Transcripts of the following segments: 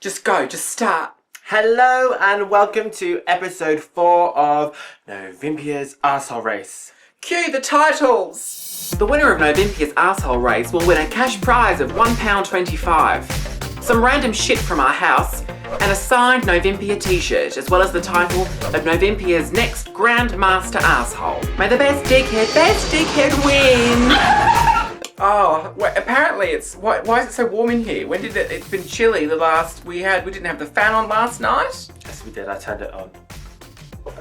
Just go, just start. Hello and welcome to episode 4 of NOVYMPIA'S Arsehole Race. Cue the titles! The winner of NOVYMPIA'S Arsehole Race will win a cash prize of £1.25, some random shit from our house, and a signed NOVYMPIA t-shirt, as well as the title of NOVYMPIA'S next Grandmaster Arsehole. May the best dickhead win! Oh, wait, apparently it's, why is it so warm in here? When did it's been chilly we didn't have the fan on last night? Yes, we did, I turned it on.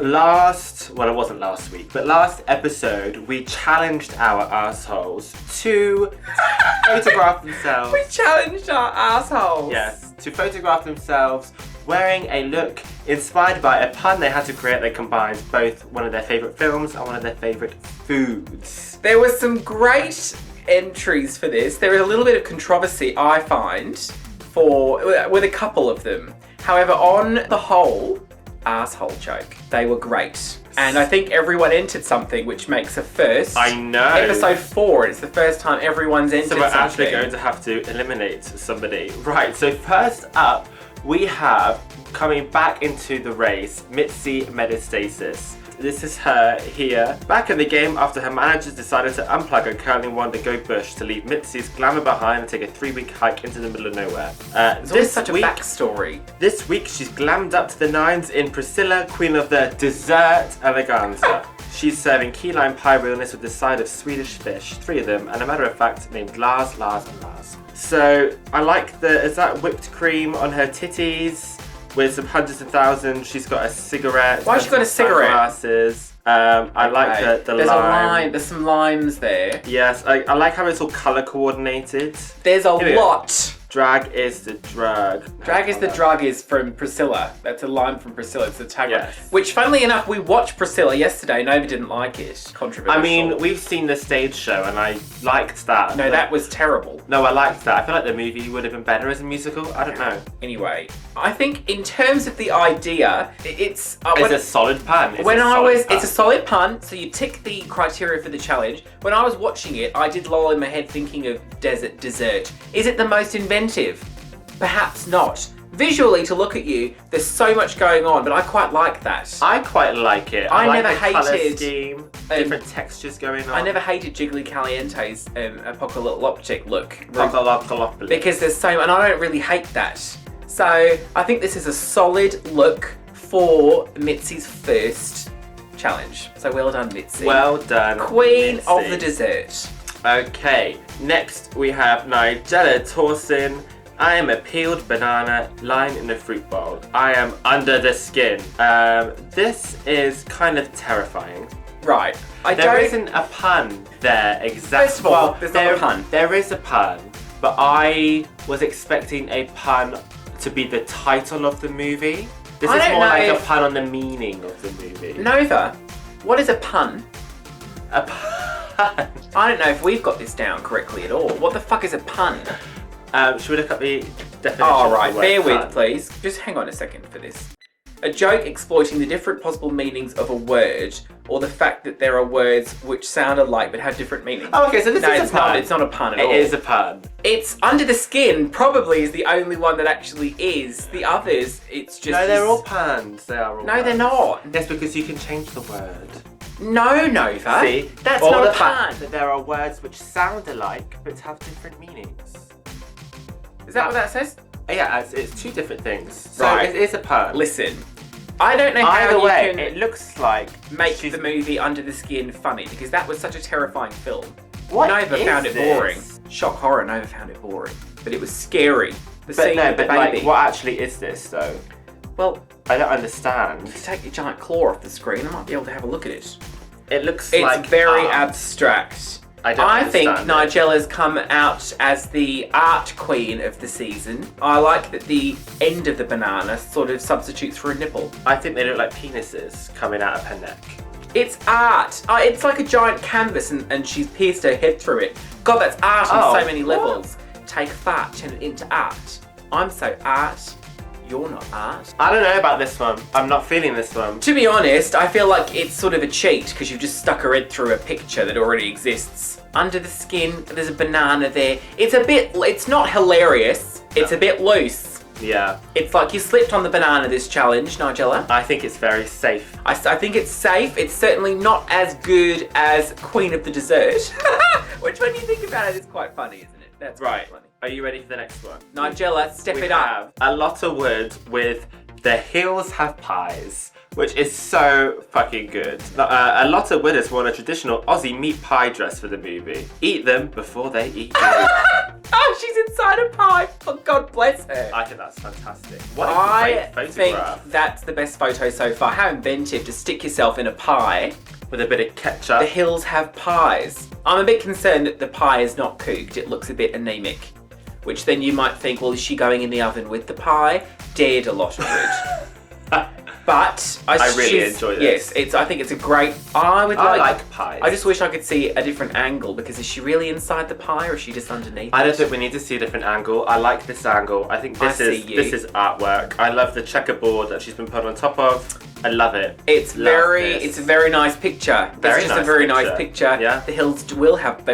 It wasn't last week, but last episode we challenged our arseholes to photograph themselves. We challenged our assholes. Yes, to photograph themselves wearing a look inspired by a pun they had to create that combines both one of their favourite films and one of their favourite foods. There were some great entries for this. There is a little bit of controversy, I find, with a couple of them. However, on the whole, arsehole joke, they were great. And I think everyone entered something, which makes a first. I know. Episode 4, it's the first time everyone's entered something. So we're actually going to have to eliminate somebody. Right, so first up, we have, coming back into the race, Mitzi Metastasis. This is her here, back in the game after her managers decided to unplug her curling wand and go bush to leave Mitzi's glamour behind and take a 3-week hike into the middle of nowhere. There's always such a backstory. This week she's glammed up to the nines in Priscilla, queen of the dessert eleganza. She's serving key lime pie realness with a side of Swedish fish, 3 of them, and a matter of fact named Lars, Lars and Lars. So I like is that whipped cream on her titties? With some hundreds of thousands, she's got a cigarette. Why has she got a cigarette? Glasses. I like the There's lime. There's some limes there. Yes, I like how it's all colour coordinated. There's a lot. Drag is the drug. Drag is the drug is from Priscilla. That's a line from Priscilla. It's a tagline. Yes. Which, funnily enough, we watched Priscilla yesterday. Nobody didn't like it. Controversial. I mean, we've seen the stage show and I liked that. No, that was terrible. No, I liked that. I feel like the movie would have been better as a musical. I don't know. Anyway, I think in terms of the idea, it's a solid pun. It's a solid pun, so you tick the criteria for the challenge. When I was watching it, I did loll in my head thinking of dessert. Is it the most inventive? Perhaps not. Visually, to look at you, there's so much going on, but I quite like that. I quite like it. I like never the colour hated scheme, different textures going on. I never hated Jiggly Caliente's apocalyptic look. Apocalyptic. Because there's so, and I don't really hate that. So I think this is a solid look for Mitzi's first challenge. So well done, Mitzi. Well done, Queen Mitzi. of the dessert. Okay, next we have Nigella Torsen. I am a peeled banana lying in a fruit bowl. I am under the skin. This is kind of terrifying. Right. There isn't a pun there exactly. First of all, there's not a pun. There is a pun, but I was expecting a pun to be the title of the movie. This is more like a pun on the meaning of the movie. Nova, what is a pun? A pun? I don't know if we've got this down correctly at all. What the fuck is a pun? Should we look up the definition? Oh, right. Of the Bear word with, please. Just hang on a second for this. A joke exploiting the different possible meanings of a word, or the fact that there are words which sound alike but have different meanings. Oh, okay, so this is a pun. It's not a pun at all. It is a pun. It's under the skin. Probably is the only one that actually is. The others, it's just. No, they're all puns. They are all. No, they're not. Yes, because you can change the word. No, Nova. See, that's or not the a pun. fact that there are words which sound alike but have different meanings. Is that what that says? Yeah, it's 2 different things. So Right. it is a pun. Listen, I don't know Either how way, you can it looks like make the movie Under the Skin funny, because that was such a terrifying film. What Nova is found it this? boring. Shock horror, Nova found it boring. But it was scary. The But scene no, with the but baby. like, what actually is this though? Well, I don't understand. if you take your giant claw off the screen, I might be able to have a look at it. It looks It's like very abstract. I think understand it. Nigella's come out as the art queen of the season. I like that the end of the banana sort of substitutes for a nipple. I think they look like penises coming out of her neck. It's art. It's like a giant canvas and she's pierced her head through it. God, that's art on so many levels. Take fart, turn it into art. I'm so art. You're not art. I don't know about this one. I'm not feeling this one. To be honest, I feel like it's sort of a cheat because you've just stuck her head through a picture that already exists. Under the skin, there's a banana there. It's not hilarious. It's a bit loose. Yeah. It's like you slipped on the banana this challenge, Nigella. I think it's very safe. I think it's safe. It's certainly not as good as Queen of the Dessert, which when you think about it is quite funny, isn't it? That's Right. quite funny. Are you ready for the next one? Nigella, step We it up. have a lot of wood with The Hills Have Pies, which is so fucking good. A lot of wood has worn a traditional Aussie meat pie dress for the movie. Eat them before they eat you. Oh, she's inside a pie. Oh, God bless her. I think that's fantastic. What a I great think photograph. that's the best photo so far. How inventive to stick yourself in a pie. With a bit of ketchup. The Hills Have Pies. I'm a bit concerned that the pie is not cooked. It looks a bit anemic. Which then you might think, well, is she going in the oven with the pie? Dead a lot of it. But I really enjoy this. Yes, I think it's a great. I like pies. I just wish I could see a different angle because is she really inside the pie or is she just underneath? I don't think we need to see a different angle. I like this angle. I think this is artwork. I love the checkerboard that she's been put on top of. I love it. It's a very nice picture. It's just a very nice picture. Yeah. The Hills will have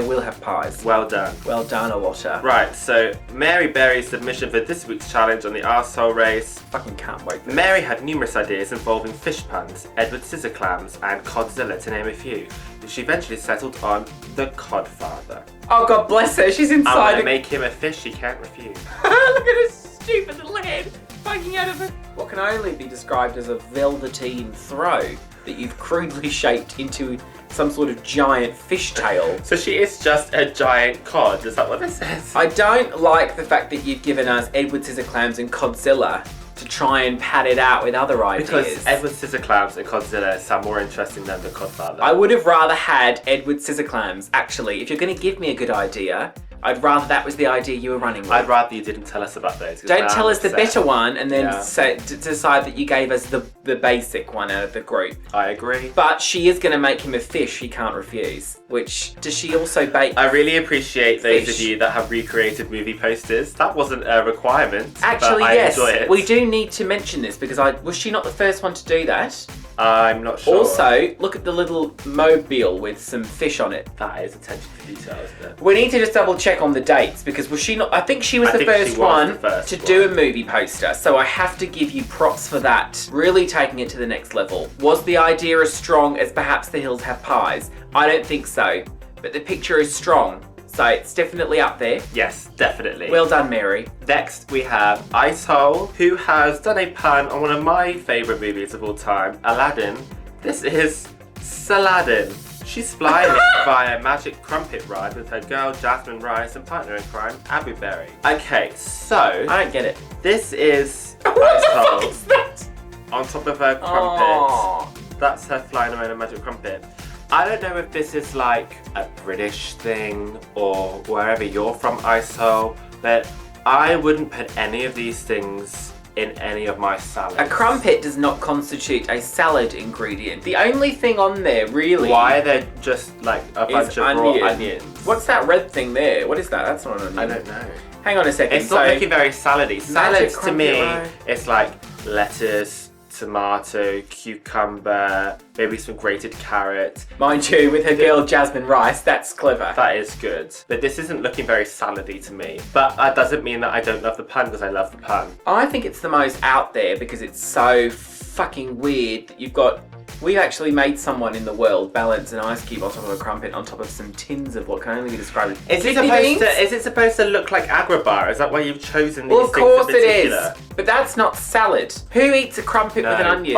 pies. Well done. Well done, Alotta. Right, so Mary Berry's submission for this week's challenge on the arsehole race. Fucking can't wait for this. Mary had numerous ideas involving fish puns, Edward Scissorclams, and Codzilla, to name a few. She eventually settled on the Codfather. Oh, God bless her. She's I'm inside. gonna make him a fish he can't refuse. Look at her stupid little head poking out of it. What can only be described as a velveteen throw that you've crudely shaped into some sort of giant fishtail. So she is just a giant cod, is that what this says? I don't like the fact that you've given us Edward Scissorclams and Codzilla to try and pad it out with other ideas. Because Edward Scissorclams and Codzilla sound more interesting than the Codfather. I would have rather had Edward Scissorclams, actually. If you're going to give me a good idea, I'd rather that was the idea you were running with. I'd rather you didn't tell us about those. Don't tell us the better one and then decide that you gave us the basic one out of the group. I agree. But she is going to make him a fish he can't refuse. Which, does she also bake? I really appreciate those fish? of you that have recreated movie posters. That wasn't a requirement. Actually, but yes. I enjoy it. We do need to mention this because was she not the first one to do that? I'm not sure. Also, look at the little mobile with some fish on it. That is attention to detail, isn't it? We need to just double check on the dates because was she not? I think she was the first one to do a movie poster. So I have to give you props for that. Really taking it to the next level. Was the idea as strong as perhaps The Hills Have Pies? I don't think so. But the picture is strong. So it's definitely up there. Yes, definitely. Well done, Mary. Next we have Icehole, who has done a pun on one of my favourite movies of all time, Aladdin. This is Saladin. She's flying it via a magic crumpet ride with her girl Jasmine Rice and partner in crime, Abu Berry. Okay, so I don't get it. this is What the fuck Icehole is that? on top of her crumpet. Oh. That's her flying around a magic crumpet. I don't know if this is like a British thing or wherever you're from, Icehole, but I wouldn't put any of these things in any of my salads. A crumpet does not constitute a salad ingredient. The only thing on there, really, Why are there just like a bunch of raw onions? What's that red thing there? What is that? That's not an onion. I don't know. Hang on a second. It's not looking very salady. Salads to me, crumpet, right? it's like lettuce, tomato, cucumber, maybe some grated carrot. Mind you, with her girl Jasmine Rice, that's clever. That is good. But this isn't looking very salady to me. But that doesn't mean that I don't love the pun, because I love the pun. I think it's the most out there because it's so fucking weird that we've actually made someone in the world balance an ice cube on top of a crumpet on top of some tins of what can only be described as Is it supposed to look like Agrabah? Is that why you've chosen these Well, of things course in it particular? is. But that's not salad. Who eats a crumpet with an onion?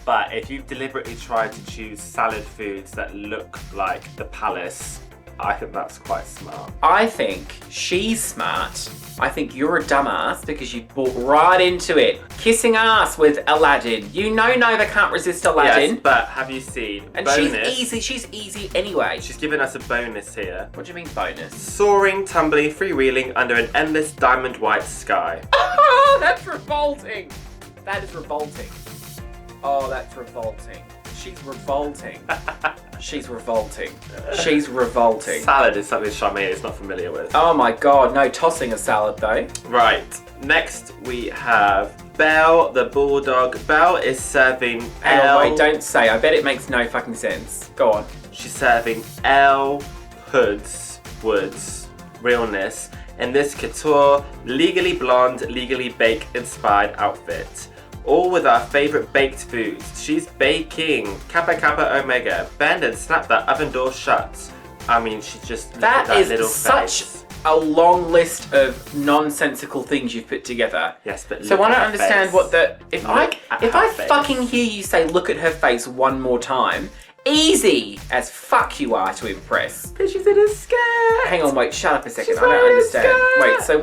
But if you've deliberately tried to choose salad foods that look like the palace, I think that's quite smart. I think she's smart. I think you're a dumbass because you bought right into it. Kissing ass with Aladdin. You know Nova can't resist Aladdin. Yes, but have you seen And bonus? she's easy anyway. She's given us a bonus here. What do you mean bonus? Soaring, tumbling, freewheeling under an endless diamond white sky. Oh, that's revolting. That is revolting. Oh, that's revolting. She's revolting. She's revolting. She's revolting. Salad is something Charmaine is not familiar with. Oh my god, no tossing a salad though. Right, next we have Belle the Bulldog. Belle is serving Hang on, wait, don't say. I bet it makes no fucking sense. Go on. She's serving Elle Woods realness in this couture, legally blonde, legally baked inspired outfit. All with our favourite baked foods. She's baking. Kappa Kappa Omega. Bend and snap that oven door shut. I mean, she just look at that little such face. a long list of nonsensical things you've put together. Yes, but so I don't understand face. what the if Look I fucking hear you say look at her face one more time, easy as fuck you are to impress. But she's in a skirt. Hang on, wait, shut up a second. She's I don't wearing a understand. skirt. Wait, so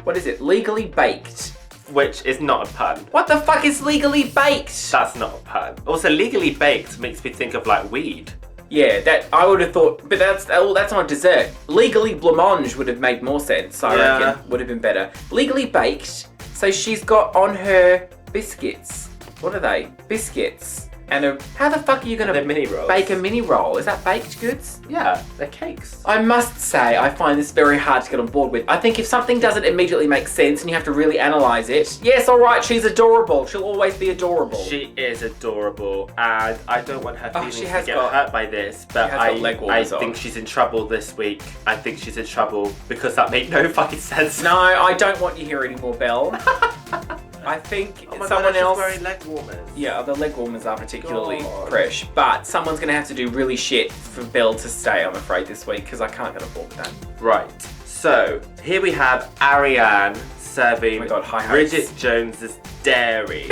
what is it? Legally baked. Which is not a pun. What the fuck is legally baked? That's not a pun. Also, legally baked makes me think of like weed. Yeah, that I would have thought, but that's on dessert. Legally blancmange would have made more sense. I reckon would have been better. Legally baked. So she's got on her biscuits. What are they? Biscuits. And how the fuck are you gonna They're mini rolls. bake a mini roll? Is that baked goods? Yeah, they're cakes. I must say, I find this very hard to get on board with. I think if something doesn't immediately make sense and you have to really analyse it, yes, alright, she's adorable. She'll always be adorable. She is adorable, and I don't want her feelings she to has get got- hurt by this, but has got leg I warmers on. think she's in trouble this week. I think she's in trouble because that made no fucking sense. No, I don't want you here anymore, Belle. I think Oh my someone God, else. she's wearing leg warmers. Yeah, the leg warmers are particularly God. fresh, but someone's going to have to do really shit for Belle to stay, I'm afraid, this week, because I can't get on board with that. Right. So here we have Ariane serving Oh my God, hi, Bridget hosts. Jones's dairy.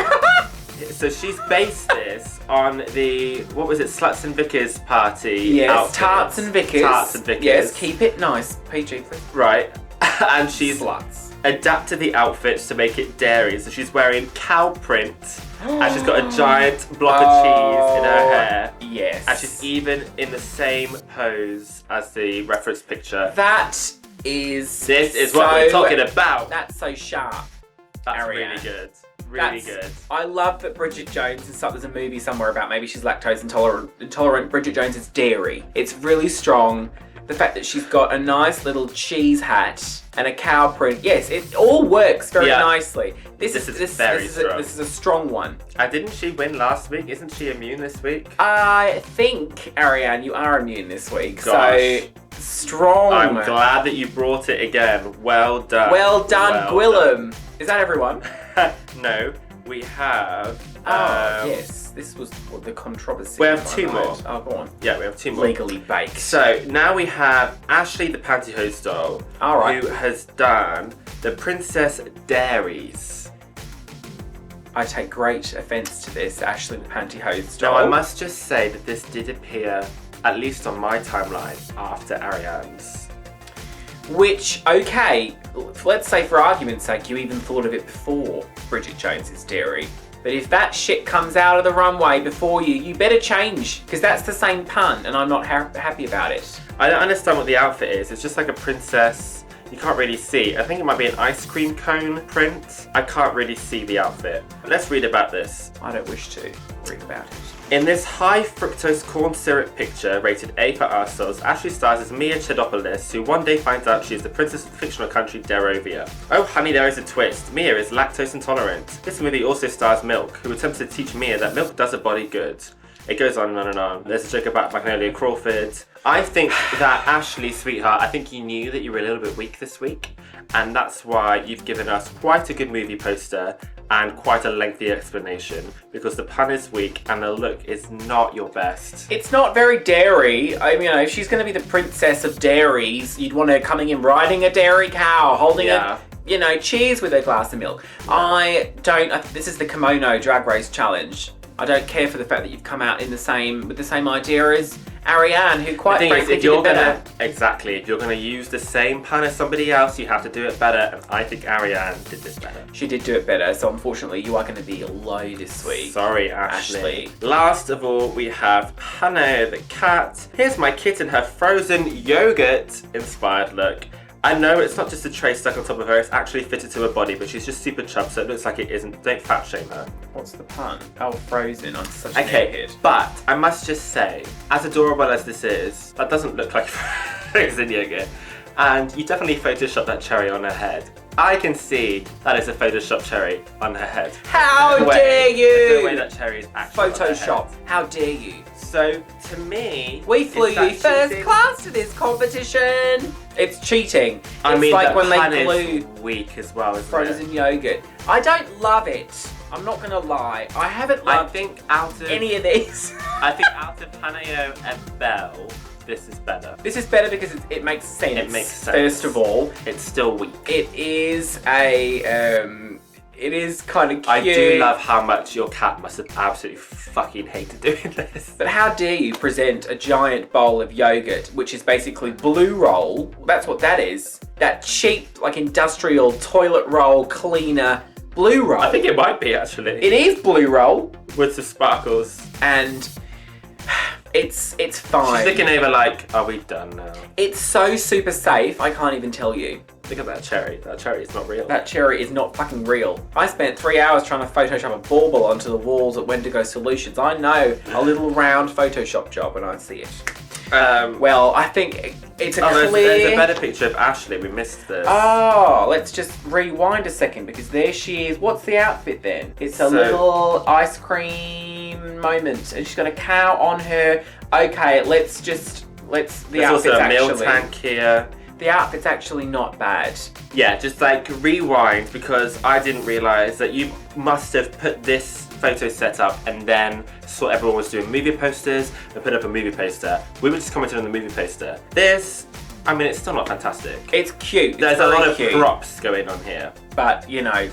So she's based this on the, what was it, Sluts and Vickers party Yes, outfit. Tarts and Vickers. Tarts and Vickers. Yes, keep it nice. PG, please. Right. And she's Sluts. adapted the outfits to make it dairy. So she's wearing cow print and she's got a giant block of cheese in her hair. Yes. And she's even in the same pose as the reference picture. That is. This is what we're talking about. That's so sharp. That's Ariane. really good. Really That's- good. I love that Bridget Jones is there's a movie somewhere about maybe she's lactose intolerant. Bridget Jones is dairy. It's really strong. The fact that she's got a nice little cheese hat and a cow print. Yes, it all works very nicely. This is very strong. This is a strong one. And didn't she win last week? Isn't she immune this week? I think, Ariane, you are immune this week. Gosh. So strong. I'm glad that you brought it again. Well done. Well done, Well Gwillem. Is that everyone? done. No, we have. Yes. This was the controversy. We have in my two mind. more. Oh, go on. Yeah, we have two more. Legally baked. So now we have Ashley the pantyhose doll, All right. who has done the Princess Dairies. I take great offence to this, Ashley the pantyhose Now doll. I must just say that this did appear, at least on my timeline, after Ariane's. Which, okay, let's say for argument's sake, you even thought of it before Bridget Jones's Dairy. But if that shit comes out of the runway before you, you better change, because that's the same pun, and I'm not happy about it. I don't understand what the outfit is. It's just like a princess. You can't really see. I think it might be an ice cream cone print. I can't really see the outfit. Let's read about this. I don't wish to read about it. In this high fructose corn syrup picture, rated A for arseholes, Ashley stars as Mia Chedopoulos, who one day finds out she is the princess of the fictional country Derovia. Oh honey, there is a twist. Mia is lactose intolerant. This movie also stars Milk, who attempts to teach Mia that milk does a body good. It goes on and on and on. There's a joke about Magnolia Crawford. I think that Ashley, sweetheart, I think you knew that you were a little bit weak this week, and that's why you've given us quite a good movie poster and quite a lengthy explanation, because the pun is weak and the look is not your best. It's not very dairy. I mean, if she's going to be the princess of dairies, you'd want her coming in riding a dairy cow, holding Yeah. cheers with a glass of milk. I think this is the kimono drag race challenge. I don't care for the fact that you've come out with the same idea as Ariane, who quite The thing is, frankly if did it better. if you're gonna use the same pun as somebody else, you have to do it better, and I think Ariane did this better. She did do it better, so unfortunately you are going to be low this week. Sorry, Ashley. Last of all, we have Hannah the cat. Here's my kitten, her frozen yogurt inspired look. I know it's not just a tray stuck on top of her, it's actually fitted to her body, but she's just super chubbed, so it looks like it isn't. Don't fat shame her. What's the pun? Oh, frozen. I'm such an Okay, airhead. but I must just say, as adorable as this is, that doesn't look like frozen yogurt. And you definitely photoshopped that cherry on her head. I can see that is a Photoshop cherry on her head. How dare you! There's no way that cherry is actually Photoshop. How dare you? So, to me... We flew is that you first cheating? class to this competition. It's cheating. I It's mean, like the when pan they glue is weak as well, isn't frozen it? yogurt. I don't love it. I'm not gonna lie. I haven't I loved think out of... any of these. I think out of Paneo and Belle, this is better. This is better because it makes sense. It makes sense. First of all, It's still weak. it is it is kind of cute. I do love how much your cat must have absolutely fucking hated doing this. But how dare you present a giant bowl of yogurt, which is basically blue roll. That's what that is. That cheap, like industrial toilet roll cleaner blue roll. I think it might be actually. It is blue roll, With some sparkles. and it's fine. She's looking over like, are we done now? It's so super safe, I can't even tell you. Look at that cherry. That cherry is not real. That cherry is not fucking real. I spent 3 hours trying to Photoshop a bauble onto the walls at Wendigo Solutions. I know a little round Photoshop job when I see it. Well, I think it's a clear... There's a better picture of Ashley. We missed this. Oh, let's just rewind a second because there she is. What's the outfit then? It's a So- little ice cream moment, and she's got a cow on her. Okay, the There's outfit's also a meal actually tank here. the outfit's actually not bad. Yeah, just like rewind because I didn't realise that you must have put this photo set up and then saw everyone was doing movie posters and put up a movie poster. We were just commenting on the movie poster. This, I mean, it's still not fantastic. It's cute. There's it's a very lot of cute, props going on here. but you know,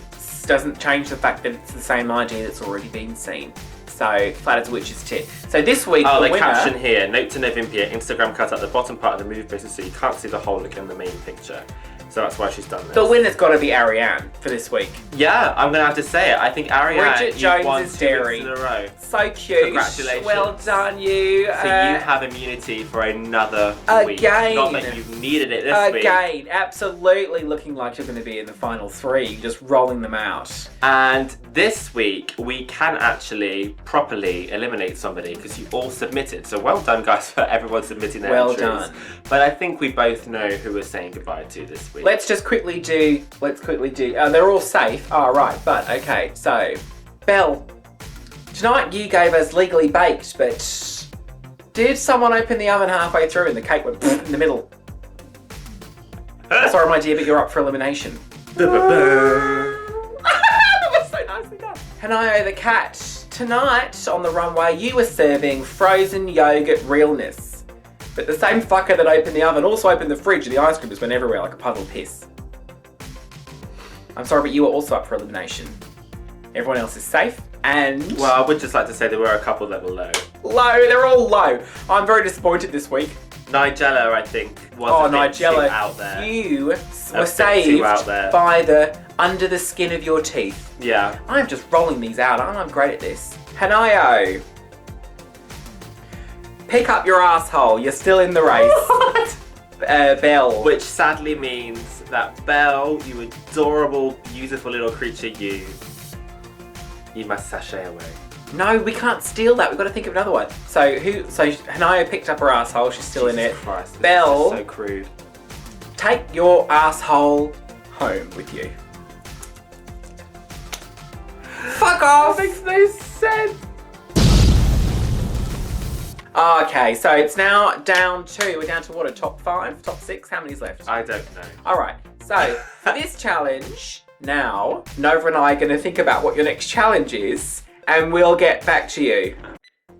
doesn't change the fact that it's the same idea that's already been seen. So flat as a witch's tit. So this week, Oh, the the winner. caption here, note to NOVYMPIA, Instagram cut out the bottom part of the movie poster so you can't see the whole look in the main picture. So that's why she's done this. The winner's got to be Ariane for this week. Yeah, I'm gonna have to say it. I think Ariane, Bridget you've won Jones's 2 weeks Dairy. in a row. So cute. Congratulations. Well done, you. So you have immunity for another week. Again. Not that you've needed it this week. Again, absolutely looking like you're going to be in the final 3, just rolling them out. And this week, we can actually properly eliminate somebody because you all submitted. So well done, guys, for everyone submitting their Well entries. done. But I think we both know who we're saying goodbye to this week. Let's quickly do, they're all safe. Oh, right, but okay, so, Belle, tonight you gave us Legally Baked, but did someone open the oven halfway through and the cake went in the middle? Sorry, my dear, but you're up for elimination. That was so nicely done. Hanaya the cat, tonight on the runway you were serving frozen yogurt realness. But the same fucker that opened the oven also opened the fridge and the ice cream just went everywhere like a puddle of piss. I'm sorry, but you were also up for elimination. Everyone else is safe, and... Well, I would just like to say there were a couple that were low. Low, they're all low. I'm very disappointed this week. Nigella, I think, was a bit too out there. You were bit saved too out there. by the under the skin of your teeth. Yeah. I'm just rolling these out, and I'm great at this. Hanayo. Pick up your asshole, you're still in the race. What? Belle. Which sadly means that Belle, you adorable, beautiful little creature you must sashay away. No, we can't steal that. We've got to think of another one. So Hanaya picked up her asshole. She's still in it. Christ, this Belle, is so crude. take your asshole home with you. Fuck off! That makes no sense. Okay, so it's now down to, we're down to what, a top 5, top 6? How many's left? I don't know. Alright, so for this challenge, now, Nova and I are going to think about what your next challenge is, and we'll get back to you.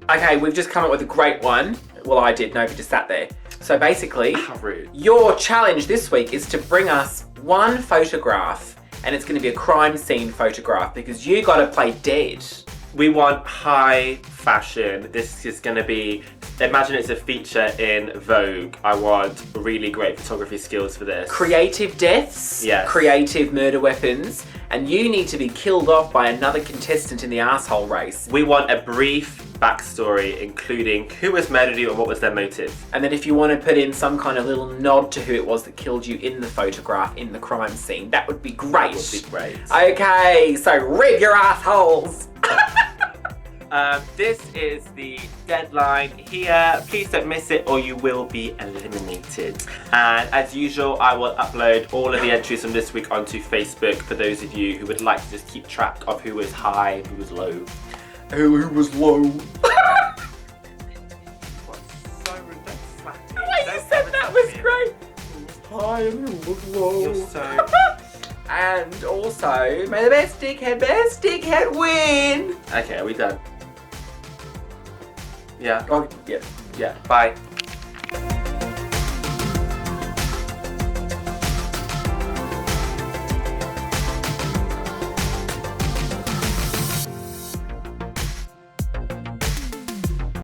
Okay, we've just come up with a great one. Well, I did, Nova just sat there. So basically, How rude. your challenge this week is to bring us one photograph, and it's going to be a crime scene photograph, because you got to play dead. We want high fashion. This is going to be, imagine it's a feature in Vogue. I want really great photography skills for this. Creative deaths, Yes. creative murder weapons, and you need to be killed off by another contestant in the arsehole race. We want a brief backstory, including who has murdered you and what was their motive. And then if you want to put in some kind of little nod to who it was that killed you in the photograph, in the crime scene, that would be great. That would be great. Okay, so rig your assholes. This is the deadline here. Please don't miss it or you will be eliminated. And as usual, I will upload all of the entries from this week onto Facebook for those of you who would like to just keep track of who was high and who was low. Who was low? So rude, don't slap me. The way you said that was great. High and who was low. You're so... And also, may the best dickhead win. Okay, are we done? Yeah. Oh, yeah. Yeah. Bye.